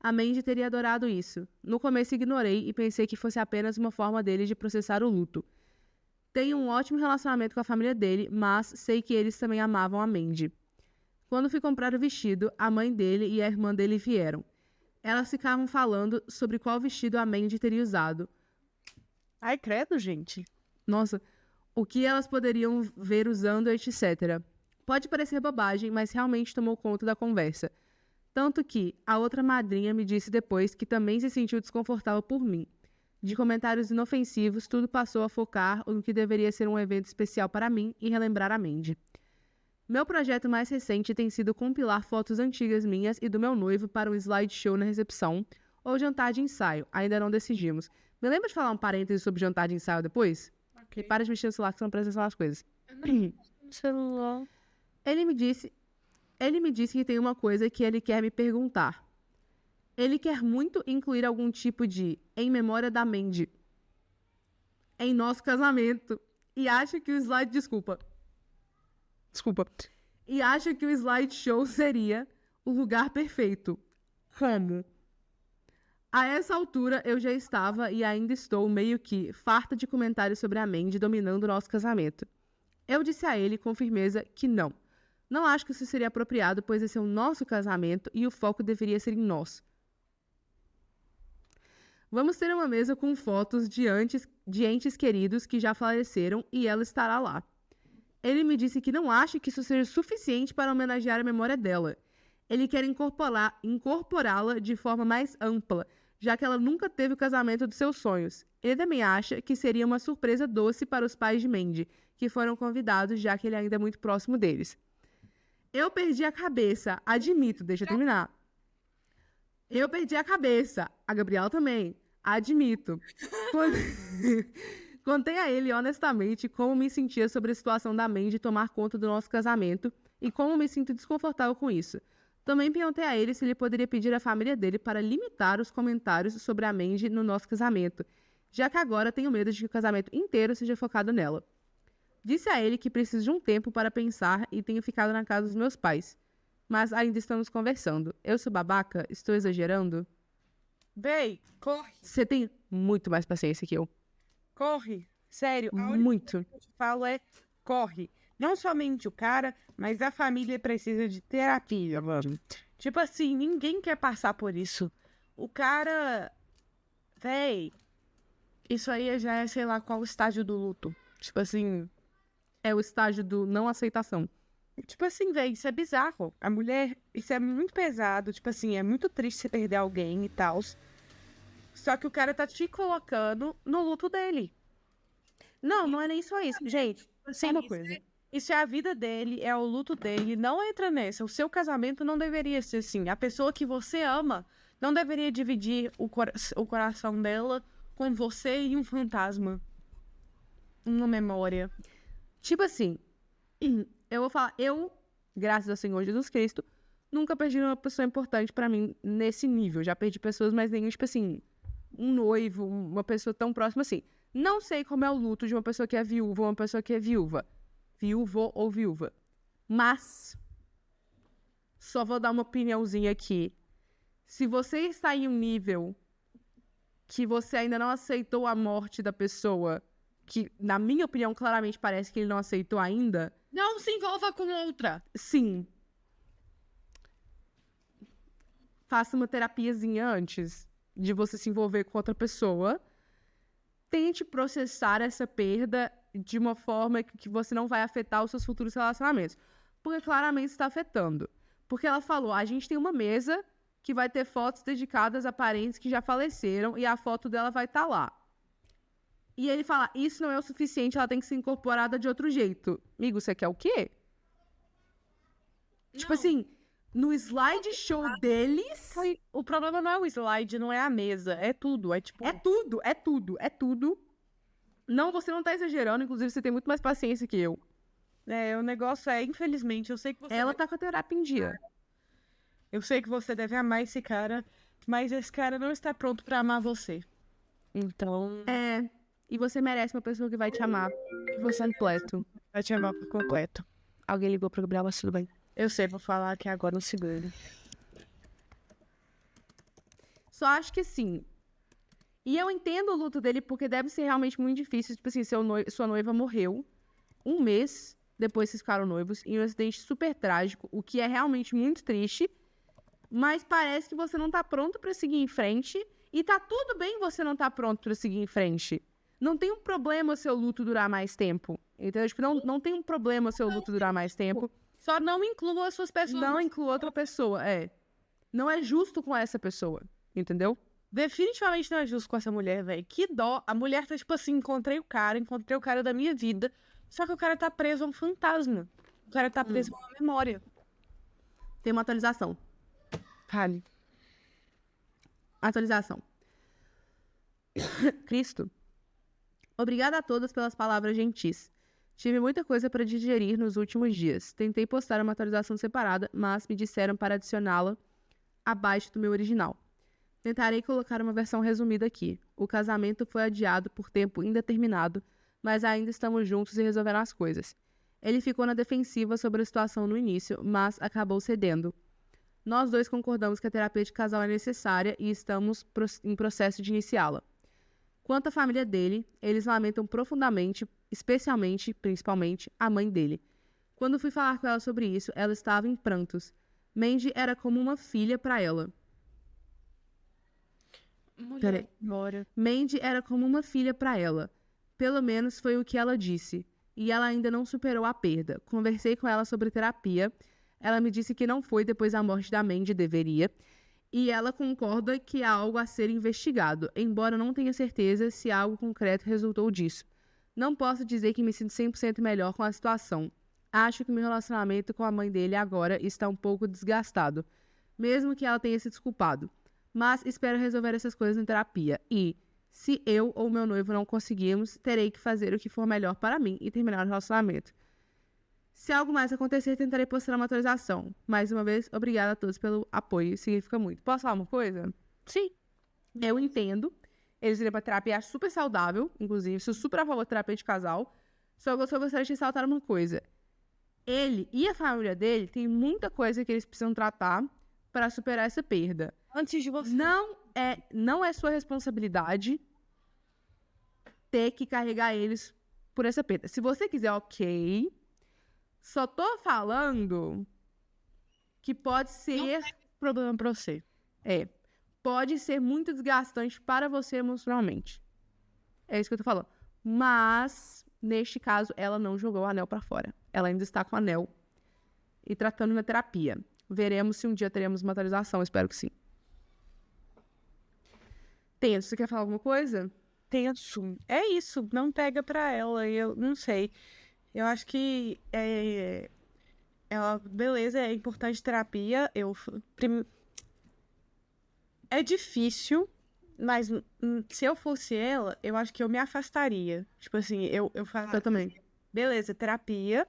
Speaker 1: Mandy teria adorado isso. No começo ignorei e pensei que fosse apenas uma forma dele de processar o luto. Tenho um ótimo relacionamento com a família dele, mas sei que eles também amavam a Mandy. Quando fui comprar o vestido, a mãe dele e a irmã dele vieram. Elas ficavam falando sobre qual vestido a Mandy teria usado.
Speaker 3: Ai, credo, gente.
Speaker 1: Nossa, o que elas poderiam ver usando, etc. Pode parecer bobagem, mas realmente tomou conta da conversa. Tanto que a outra madrinha me disse depois que também se sentiu desconfortável por mim. De comentários inofensivos, tudo passou a focar no que deveria ser um evento especial para mim e relembrar a Mandy. Meu projeto mais recente tem sido compilar fotos antigas minhas e do meu noivo para um slideshow na recepção ou jantar de ensaio. Ainda não decidimos. Me lembra de falar um parêntese sobre jantar de ensaio depois? Okay. E para de mexer no celular que você não presta atenção nas coisas.
Speaker 3: Celular.
Speaker 1: Ele me disse que tem uma coisa que ele quer me perguntar. Ele quer muito incluir algum tipo de em memória da Mandy em nosso casamento e acha que o slide... Desculpa. E acha que o slideshow seria o lugar perfeito. Como? A essa altura, eu já estava e ainda estou meio que farta de comentários sobre a Mandy dominando o nosso casamento. Eu disse a ele com firmeza que não. Não acho que isso seria apropriado, pois esse é o nosso casamento e o foco deveria ser em nós. Vamos ter uma mesa com fotos de entes queridos que já faleceram e ela estará lá. Ele me disse que não acha que isso seja suficiente para homenagear a memória dela. Ele quer incorporá-la de forma mais ampla, já que ela nunca teve o casamento dos seus sonhos. Ele também acha que seria uma surpresa doce para os pais de Mandy, que foram convidados, já que ele ainda é muito próximo deles. Eu perdi a cabeça, admito, deixa eu terminar. Eu perdi a cabeça, a Gabriela também, admito. Contei a ele honestamente como me sentia sobre a situação da Mandy tomar conta do nosso casamento e como me sinto desconfortável com isso. Também perguntei a ele se ele poderia pedir à família dele para limitar os comentários sobre a Mandy no nosso casamento, já que agora tenho medo de que o casamento inteiro seja focado nela. Disse a ele que preciso de um tempo para pensar e tenho ficado na casa dos meus pais. Mas ainda estamos conversando. Eu sou babaca? Estou exagerando?
Speaker 3: Véi, corre.
Speaker 1: Você tem muito mais paciência que eu.
Speaker 3: Corre. Sério. A única
Speaker 1: Muito.
Speaker 3: coisa que eu te falo é corre. Não somente o cara, mas a família precisa de terapia, mano. Tipo assim, ninguém quer passar por isso. O cara... Véi, isso aí já é, sei lá, qual o estágio do luto. Tipo assim...
Speaker 1: É o estágio do não aceitação.
Speaker 3: Tipo assim, véi, isso é bizarro. A mulher, isso é muito pesado. Tipo assim, é muito triste você perder alguém e tal. Só que o cara tá te colocando no luto dele.
Speaker 1: Não, não é nem só isso. Gente,
Speaker 3: Só
Speaker 1: uma
Speaker 3: isso
Speaker 1: coisa.
Speaker 3: Isso é a vida dele, é o luto dele. Não entra nessa. O seu casamento não deveria ser assim. A pessoa que você ama não deveria dividir o coração dela com você e um fantasma. Uma memória.
Speaker 1: Tipo assim, eu vou falar, graças ao Senhor Jesus Cristo, nunca perdi uma pessoa importante pra mim nesse nível. Já perdi pessoas, mas nenhum, tipo assim, um noivo, uma pessoa tão próxima assim. Não sei como é o luto de uma pessoa que é viúva ou uma pessoa que é viúva. Viúvo ou viúva. Mas, só vou dar uma opiniãozinha aqui. Se você está em um nível que você ainda não aceitou a morte da pessoa, que, na minha opinião, claramente parece que ele não aceitou ainda,
Speaker 3: Não se envolva com outra.
Speaker 1: sim. Faça uma terapiazinha antes de você se envolver com outra pessoa. Tente processar essa perda de uma forma que você não vai afetar os seus futuros relacionamentos. Porque claramente está afetando. Porque ela falou, a gente tem uma mesa que vai ter fotos dedicadas a parentes que já faleceram e a foto dela vai estar lá. E ele fala, isso não é o suficiente, ela tem que ser incorporada de outro jeito. Amigo, você quer o quê? Tipo assim, no slideshow deles...
Speaker 3: O problema não é o slide, não é a mesa. É tudo. É tipo...
Speaker 1: É tudo, é tudo, é tudo. Não, você não tá exagerando, inclusive você tem muito mais paciência que eu.
Speaker 3: É, o negócio é, infelizmente, eu sei que você...
Speaker 1: Ela tá com a terapia em dia.
Speaker 3: Eu sei que você deve amar esse cara, mas esse cara não está pronto pra amar você. Então,
Speaker 1: É, e você merece uma pessoa que vai te amar. Que você é completo.
Speaker 3: vai te amar por completo.
Speaker 1: Alguém ligou pro Gabriel, mas tudo bem.
Speaker 3: Eu sei, vou falar aqui agora no segundo.
Speaker 1: Só acho que sim. E eu entendo o luto dele porque deve ser realmente muito difícil. Tipo assim, sua noiva morreu um mês depois que vocês ficaram noivos em um acidente super trágico, o que é realmente muito triste. Mas parece que você não tá pronto pra seguir em frente. E tá tudo bem você não tá pronto pra seguir em frente. Não tem um problema o seu luto durar mais tempo. Entendeu? Tipo, não tem um problema o seu luto durar mais tempo.
Speaker 3: Só não inclua as suas pessoas.
Speaker 1: Não inclua outra pessoa, Não é justo com essa pessoa, entendeu?
Speaker 3: Definitivamente não é justo com essa mulher, velho. Que dó. A mulher tá tipo assim, encontrei o cara da minha vida. Só que o cara tá preso a um fantasma. O cara tá preso a uma memória.
Speaker 1: Tem uma atualização.
Speaker 3: Fale.
Speaker 1: Atualização. Cristo. Obrigada a todas pelas palavras gentis. Tive muita coisa para digerir nos últimos dias. Tentei postar uma atualização separada, mas me disseram para adicioná-la abaixo do meu original. Tentarei colocar uma versão resumida aqui. O casamento foi adiado por tempo indeterminado, mas ainda estamos juntos e resolvendo as coisas. Ele ficou na defensiva sobre a situação no início, mas acabou cedendo. Nós dois concordamos que a terapia de casal é necessária e estamos em processo de iniciá-la. Quanto à família dele, eles lamentam profundamente, principalmente, a mãe dele. Quando fui falar com ela sobre isso, ela estava em prantos. Mandy era como uma filha pra ela. Peraí. Mandy era como uma filha pra ela. Pelo menos foi o que ela disse. E ela ainda não superou a perda. Conversei com ela sobre terapia. Ela me disse que não foi depois da morte da Mandy, deveria. E ela concorda que há algo a ser investigado, embora não tenha certeza se algo concreto resultou disso. Não posso dizer que me sinto 100% melhor com a situação. Acho que meu relacionamento com a mãe dele agora está um pouco desgastado, mesmo que ela tenha se desculpado. Mas espero resolver essas coisas em terapia. E, se eu ou meu noivo não conseguirmos, terei que fazer o que for melhor para mim e terminar o relacionamento. Se algo mais acontecer, tentarei postar uma atualização. Mais uma vez, obrigada a todos pelo apoio, significa muito. Posso falar uma coisa? Sim. Eu entendo. Eles iriam pra terapia, acho super saudável, inclusive, sou super a favor de terapia de casal. Só gostaria de ressaltar uma coisa. Ele e a família dele tem muita coisa que eles precisam tratar para superar essa perda.
Speaker 3: Antes de você.
Speaker 1: Não é sua responsabilidade ter que carregar eles por essa perda. Se você quiser, ok. Só tô falando que pode ser...
Speaker 3: Não tem problema pra você.
Speaker 1: Pode ser muito desgastante para você emocionalmente. É isso que eu tô falando. Mas, neste caso, ela não jogou o anel pra fora. Ela ainda está com o anel e tratando na terapia. Veremos se um dia teremos uma atualização. Espero que sim. Tenso, você quer falar alguma coisa?
Speaker 3: Tenso. É isso, não pega pra ela. Eu não sei. Eu acho que ela, beleza, é importante terapia. É difícil, mas se eu fosse ela, eu acho que eu me afastaria. Tipo assim, eu falaria,
Speaker 1: Eu também.
Speaker 3: beleza, terapia,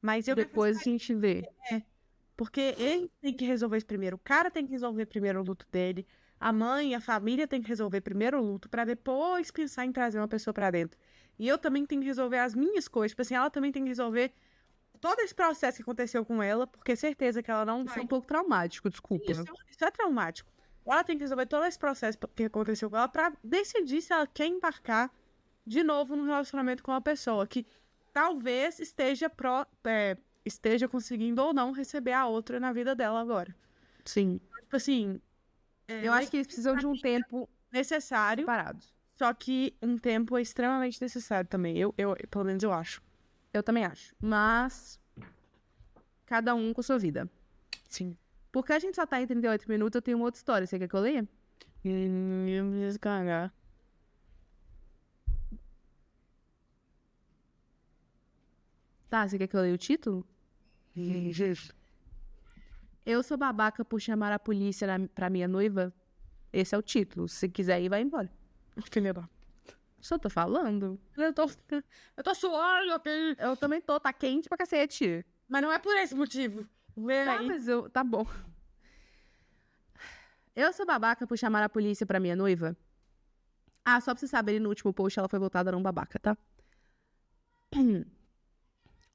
Speaker 3: mas eu me
Speaker 1: Depois a gente vê.
Speaker 3: porque ele tem que resolver isso primeiro. O cara tem que resolver primeiro o luto dele. A mãe, a família tem que resolver primeiro o luto pra depois pensar em trazer uma pessoa pra dentro. E eu também tenho que resolver as minhas coisas. Tipo assim, ela também tem que resolver todo esse processo que aconteceu com ela, porque certeza que ela não
Speaker 1: Isso
Speaker 3: vai.
Speaker 1: é um pouco traumático, desculpa.
Speaker 3: Isso é traumático. Ela tem que resolver todo esse processo que aconteceu com ela pra decidir se ela quer embarcar de novo no relacionamento com uma pessoa que talvez esteja conseguindo ou não receber a outra na vida dela agora.
Speaker 1: Sim.
Speaker 3: Tipo assim,
Speaker 1: Eu acho que eles precisam de um tempo
Speaker 3: necessário,
Speaker 1: separados.
Speaker 3: só que um tempo é extremamente necessário também. Eu pelo menos eu acho.
Speaker 1: Eu também acho. Mas cada um com sua vida.
Speaker 3: Sim.
Speaker 1: Porque a gente só tá em 38 minutos, eu tenho uma outra história. Você quer que eu leia?
Speaker 3: Eu me descarregar.
Speaker 1: Tá, você quer que eu leia o título? Eu sou babaca por chamar a polícia pra minha noiva? Esse é o título. Se quiser ir, vai embora.
Speaker 3: Filha da...
Speaker 1: Só tô falando.
Speaker 3: Eu tô suando aqui.
Speaker 1: Eu também tô, tá quente pra cacete.
Speaker 3: Mas não é por esse motivo. Lê
Speaker 1: Tá,
Speaker 3: aí.
Speaker 1: mas tá bom. Eu sou babaca por chamar a polícia pra minha noiva? Ah, só pra vocês saberem, no último post ela foi voltada a um babaca, tá?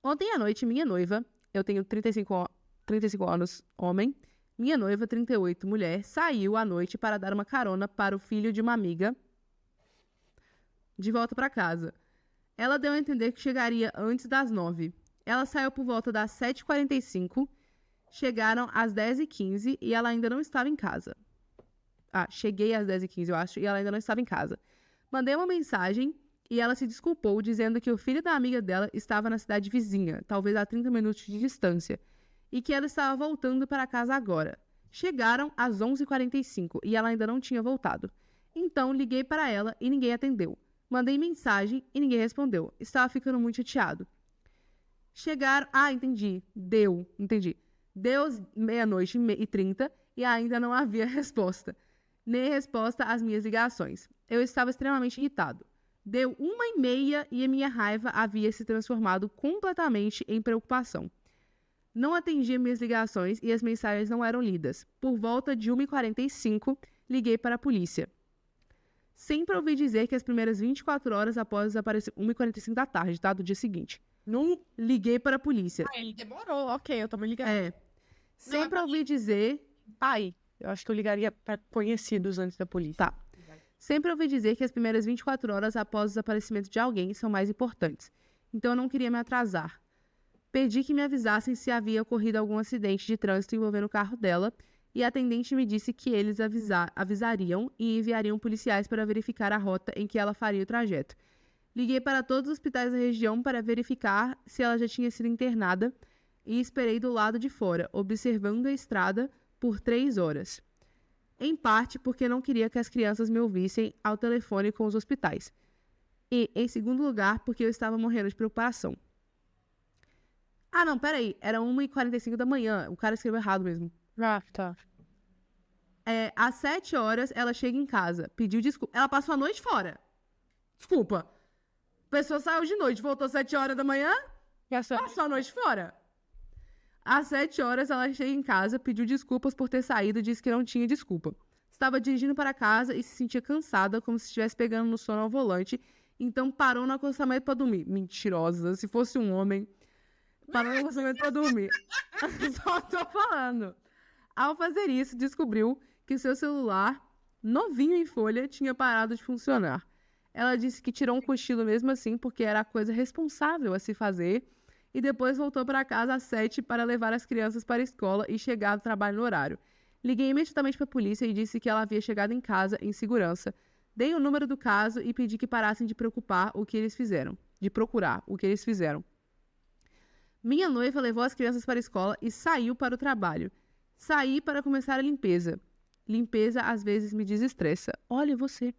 Speaker 1: Ontem à noite, minha noiva, eu tenho 35 anos, homem, minha noiva, 38, mulher, saiu à noite para dar uma carona para o filho de uma amiga de volta pra casa. Ela deu a entender que chegaria antes das 9. Ela saiu por volta das 7h45, chegaram às 10h15 e ela ainda não estava em casa. Ah, cheguei às 10h15, eu acho, e ela ainda não estava em casa. Mandei uma mensagem e ela se desculpou, dizendo que o filho da amiga dela estava na cidade vizinha, talvez a 30 minutos de distância, e que ela estava voltando para casa agora. Chegaram às 11h45 e ela ainda não tinha voltado. Então, liguei para ela e ninguém atendeu. Mandei mensagem e ninguém respondeu. Estava ficando muito chateado. Chegaram... Ah, entendi. Entendi. Deu 00h30 e ainda não havia resposta. Nem resposta às minhas ligações. Eu estava extremamente irritado. Deu 1h30 e a minha raiva havia se transformado completamente em preocupação. Não atendia minhas ligações e as mensagens não eram lidas. Por volta de 1h45, liguei para a polícia. Sempre ouvi dizer que as primeiras 24 horas após desaparecer... 1h45 da tarde, tá? Do dia seguinte. Não liguei para a polícia.
Speaker 3: Ah, ele demorou. Ok, eu também ligaria.
Speaker 1: É. Sempre ouvi dizer...
Speaker 3: Pai, eu acho que eu ligaria para conhecidos antes da polícia.
Speaker 1: Tá. Sempre ouvi dizer que as primeiras 24 horas após o desaparecimento de alguém são mais importantes. Então eu não queria me atrasar. Pedi que me avisassem se havia ocorrido algum acidente de trânsito envolvendo o carro dela, e a atendente me disse que eles avisariam e enviariam policiais para verificar a rota em que ela faria o trajeto. Liguei para todos os hospitais da região para verificar se ela já tinha sido internada e esperei do lado de fora, observando a estrada por 3 horas. Em parte porque não queria que as crianças me ouvissem ao telefone com os hospitais. E, em segundo lugar, porque eu estava morrendo de preocupação. Ah, não, peraí. Era 1h45 da manhã. O cara escreveu errado mesmo.
Speaker 3: Ah, tá.
Speaker 1: Às 7 horas, ela chega em casa. Pediu desculpa. Ela passou a noite fora. Desculpa. A pessoa saiu de noite, voltou às 7 horas da manhã, passou a noite fora. Às 7 horas, ela chega em casa, pediu desculpas por ter saído e disse que não tinha desculpa. Estava dirigindo para casa e se sentia cansada, como se estivesse pegando no sono ao volante, então parou no acostamento para dormir. Mentirosa, se fosse um homem, parou no acostamento para dormir. Só tô falando. Ao fazer isso, descobriu que seu celular, novinho em folha, tinha parado de funcionar. Ela disse que tirou um cochilo mesmo assim, porque era a coisa responsável a se fazer, e depois voltou para casa às 7 para levar as crianças para a escola e chegar do trabalho no horário. Liguei imediatamente para a polícia e disse que ela havia chegado em casa em segurança. Dei o número do caso e pedi que parassem de procurar o que eles fizeram. Minha noiva levou as crianças para a escola e saiu para o trabalho. Saí para começar a limpeza. Limpeza às vezes me desestressa. Olha você.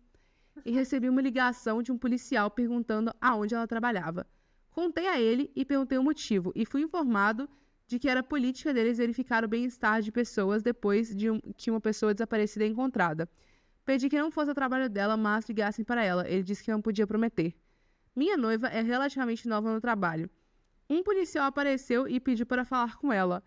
Speaker 1: E recebi uma ligação de um policial perguntando aonde ela trabalhava. Contei a ele e perguntei o motivo, e fui informado de que era política deles verificar o bem-estar de pessoas depois de que uma pessoa desaparecida é encontrada. Pedi que não fosse o trabalho dela, mas ligassem para ela. Ele disse que não podia prometer. Minha noiva é relativamente nova no trabalho. Um policial apareceu e pediu para falar com ela.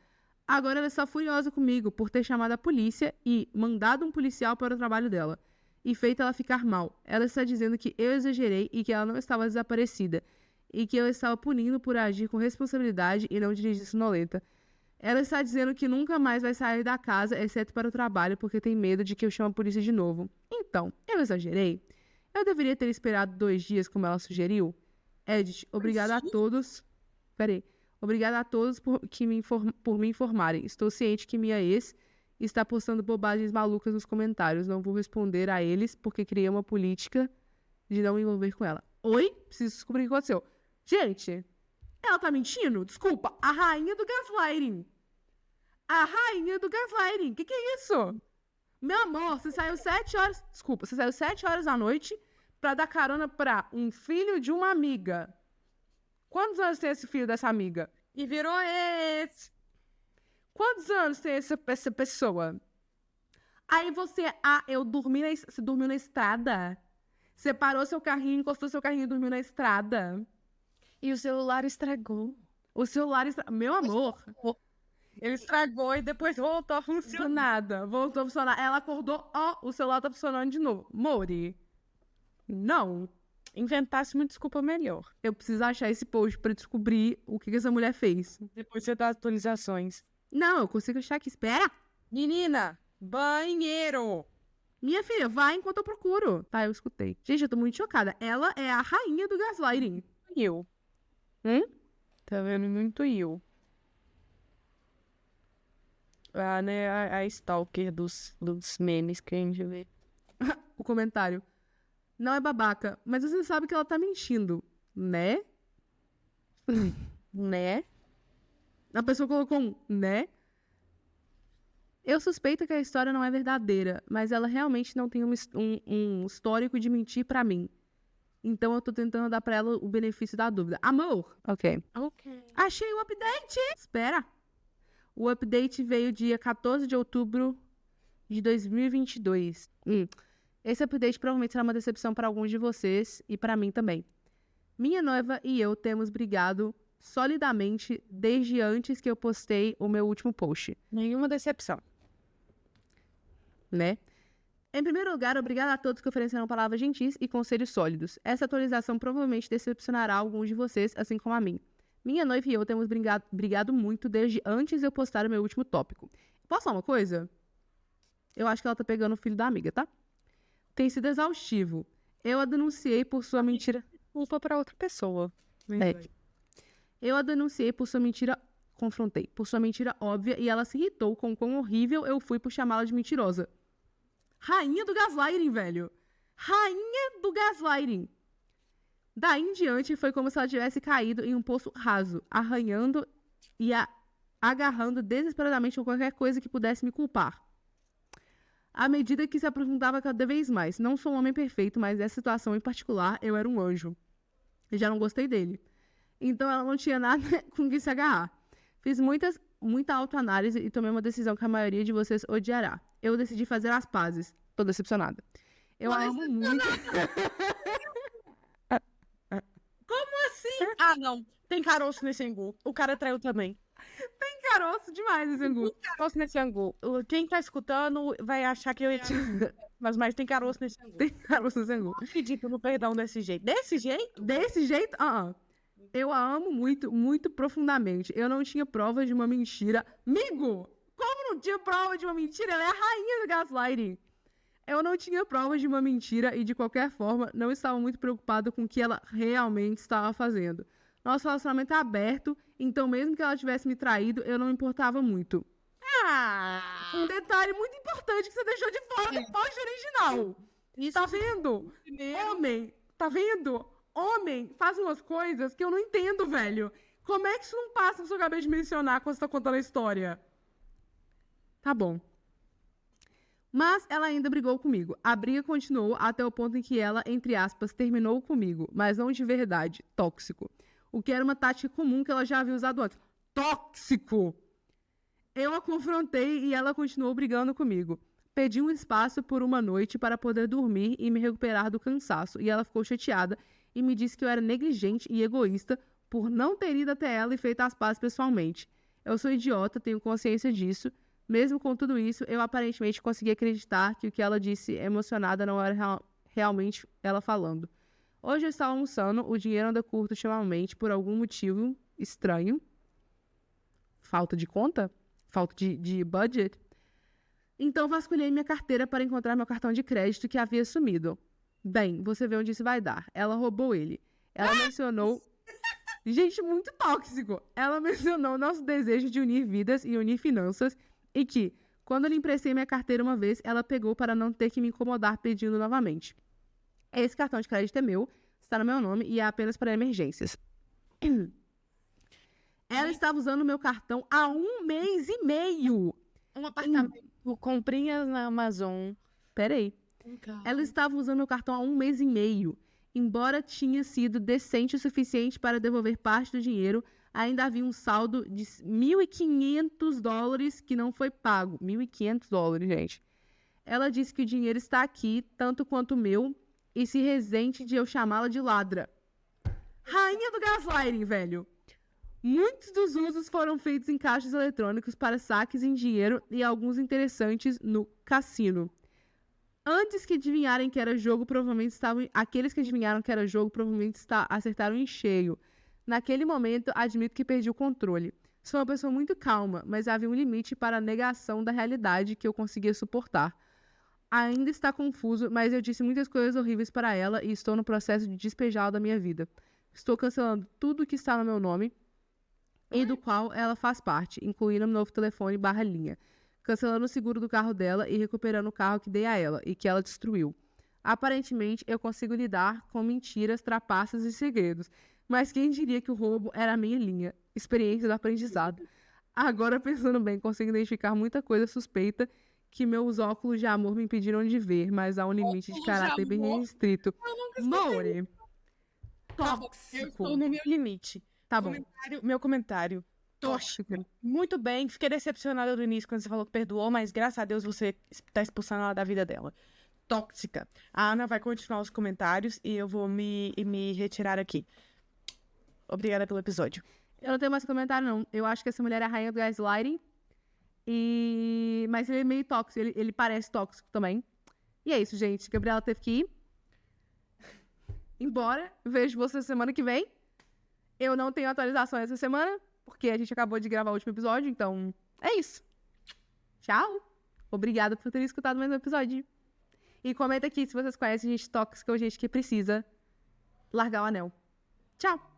Speaker 1: Agora ela está furiosa comigo por ter chamado a polícia e mandado um policial para o trabalho dela e feito ela ficar mal. Ela está dizendo que eu exagerei e que ela não estava desaparecida e que eu estava punindo por agir com responsabilidade e não dirigir sonolenta. Ela está dizendo que nunca mais vai sair da casa, exceto para o trabalho, porque tem medo de que eu chame a polícia de novo. Então, eu exagerei? Eu deveria ter esperado 2 dias, como ela sugeriu? Edith, obrigada a todos... Obrigada a todos por me informarem. Estou ciente que minha ex está postando bobagens malucas nos comentários. Não vou responder a eles porque criei uma política de não me envolver com ela. Oi? Preciso descobrir o que aconteceu. Gente, ela tá mentindo? Desculpa, a rainha do gaslighting. A rainha do gaslighting. Que é isso? Meu amor, você saiu 7 horas... Desculpa, você saiu 7 horas da noite pra dar carona pra um filho de uma amiga. Quantos anos tem esse filho dessa amiga?
Speaker 3: E virou esse.
Speaker 1: Quantos anos tem essa pessoa? Aí você... Você dormiu na estrada? Você parou seu carrinho, encostou seu carrinho e dormiu na estrada?
Speaker 3: E o celular estragou.
Speaker 1: O celular Meu amor...
Speaker 3: Ele estragou e depois voltou a funcionar.
Speaker 1: Voltou a funcionar. Ela acordou, o celular tá funcionando de novo. Mori. Não.
Speaker 3: Inventasse uma desculpa melhor.
Speaker 1: Eu preciso achar esse post pra descobrir o que essa mulher fez.
Speaker 3: Depois você dá atualizações.
Speaker 1: Não, eu consigo achar aqui. Espera!
Speaker 3: Menina, banheiro!
Speaker 1: Minha filha, vai enquanto eu procuro. Tá, eu escutei. Gente, eu tô muito chocada. Ela é a rainha do gaslighting.
Speaker 3: Eu. Tá vendo? Muito eu. Ah, né? A stalker dos memes que a gente vê.
Speaker 1: O comentário. Não é babaca, mas você sabe que ela tá mentindo, né?
Speaker 3: Né?
Speaker 1: A pessoa colocou um né? Eu suspeito que a história não é verdadeira, mas ela realmente não tem um histórico de mentir pra mim. Então eu tô tentando dar pra ela o benefício da dúvida. Amor!
Speaker 3: Ok.
Speaker 1: Achei o update! Espera! O update veio dia 14 de outubro de 2022. Esse update provavelmente será uma decepção para alguns de vocês e para mim também. Minha noiva e eu temos brigado solidamente desde antes que eu postei o meu último post.
Speaker 3: Nenhuma decepção.
Speaker 1: Né? Em primeiro lugar, obrigada a todos que ofereceram palavras gentis e conselhos sólidos. Essa atualização provavelmente decepcionará alguns de vocês, assim como a mim. Minha noiva e eu temos brigado muito desde antes de eu postar o meu último tópico. Posso falar uma coisa? Eu acho que ela tá pegando o filho da amiga, tá? Tem sido exaustivo. Eu a denunciei por sua mentira.
Speaker 3: Culpa pra outra pessoa.
Speaker 1: Eu a denunciei por sua mentira... Confrontei por sua mentira óbvia e ela se irritou com o quão horrível eu fui por chamá-la de mentirosa. Rainha do gaslighting, velho. Rainha do gaslighting. Daí em diante, foi como se ela tivesse caído em um poço raso, arranhando e agarrando desesperadamente com qualquer coisa que pudesse me culpar. À medida que se aprofundava cada vez mais, não sou um homem perfeito, mas nessa situação em particular, eu era um anjo. E já não gostei dele. Então ela não tinha nada com que se agarrar. Fiz muita autoanálise e tomei uma decisão que a maioria de vocês odiará. Eu decidi fazer as pazes. Tô decepcionada. Eu amo muito...
Speaker 3: Como assim? Ah, não. Tem caroço nesse angu. O cara traiu também.
Speaker 1: Tem caroço demais esse angu.
Speaker 3: Caroço nesse angu. Quem tá escutando vai achar que eu ia... Mas tem caroço nesse angu.
Speaker 1: Tem caroço nesse angu.
Speaker 3: Não acredito no perdão desse jeito. Desse jeito?
Speaker 1: Desse jeito? Eu a amo muito, muito profundamente. Eu não tinha provas de uma mentira. Migo! Como não tinha prova de uma mentira? Ela é a rainha do gaslighting. Eu não tinha provas de uma mentira e, de qualquer forma, não estava muito preocupado com o que ela realmente estava fazendo. Nosso relacionamento é aberto, então mesmo que ela tivesse me traído, eu não me importava muito. Um detalhe muito importante que você deixou de fora do post original. Isso. Tá vendo? Homem, tá vendo? Homem faz umas coisas que eu não entendo, velho. Como é que isso não passa na sua cabeça de mencionar quando você tá contando a história? Tá bom. Mas ela ainda brigou comigo. A briga continuou até o ponto em que ela, entre aspas, terminou comigo. Mas não de verdade. Tóxico. O que era uma tática comum que ela já havia usado antes. Tóxico! Eu a confrontei e ela continuou brigando comigo. Pedi um espaço por uma noite para poder dormir e me recuperar do cansaço. E ela ficou chateada e me disse que eu era negligente e egoísta por não ter ido até ela e feito as pazes pessoalmente. Eu sou idiota, tenho consciência disso. Mesmo com tudo isso, eu aparentemente consegui acreditar que o que ela disse emocionada não era realmente ela falando. Hoje eu estava almoçando, o dinheiro anda curto ultimamente por algum motivo estranho. Falta de conta? Falta de budget? Então vasculhei minha carteira para encontrar meu cartão de crédito que havia sumido. Bem, você vê onde isso vai dar. Ela roubou ele. Ela mencionou... Gente, muito tóxico. Ela mencionou nosso desejo de unir vidas e unir finanças e que, quando eu lhe emprestei minha carteira uma vez, ela pegou para não ter que me incomodar pedindo novamente. Esse cartão de crédito é meu, está no meu nome e é apenas para emergências. Ela estava usando o meu cartão há 1 mês e meio.
Speaker 3: Um apartamento, comprinhas na Amazon.
Speaker 1: Peraí. Ela estava usando meu cartão há 1 mês e meio. Embora tinha sido decente o suficiente para devolver parte do dinheiro, ainda havia um saldo de $1.500 que não foi pago. $1.500, gente. Ela disse que o dinheiro está aqui, tanto quanto o meu, e se resente de eu chamá-la de ladra. Rainha do gaslighting, velho. Muitos dos usos foram feitos em caixas eletrônicos para saques em dinheiro e alguns interessantes no cassino. Antes que adivinharem que era jogo, provavelmente estavam... Aqueles que adivinharam que era jogo, provavelmente acertaram em cheio. Naquele momento, admito que perdi o controle. Sou uma pessoa muito calma, mas havia um limite para a negação da realidade que eu conseguia suportar. Ainda está confuso, mas eu disse muitas coisas horríveis para ela e estou no processo de despejá-la da minha vida. Estou cancelando tudo que está no meu nome e do qual ela faz parte, incluindo o novo telefone /linha. Cancelando o seguro do carro dela e recuperando o carro que dei a ela e que ela destruiu. Aparentemente, eu consigo lidar com mentiras, trapaças e segredos. Mas quem diria que o roubo era a minha linha? Experiência do aprendizado. Agora, pensando bem, consigo identificar muita coisa suspeita que meus óculos de amor me impediram de ver, mas há um limite de caráter bem restrito. More. Tóxico.
Speaker 3: Eu estou no meu limite.
Speaker 1: Tá bom.
Speaker 3: Meu comentário. Tóxico. Muito bem. Fiquei decepcionada no início quando você falou que perdoou, mas graças a Deus você está expulsando ela da vida dela. Tóxica. A Ana vai continuar os comentários e eu vou me retirar aqui. Obrigada pelo episódio.
Speaker 1: Eu não tenho mais comentário, não. Eu acho que essa mulher é a rainha do gaslighting. Mas ele é meio tóxico. Ele parece tóxico também. E é isso, gente. Gabriela teve que ir. Embora. Vejo você semana que vem. Eu não tenho atualização essa semana, porque a gente acabou de gravar o último episódio, então é isso. Tchau. Obrigada por ter escutado mais um episódio. E comenta aqui se vocês conhecem gente tóxica ou gente que precisa largar o anel. Tchau.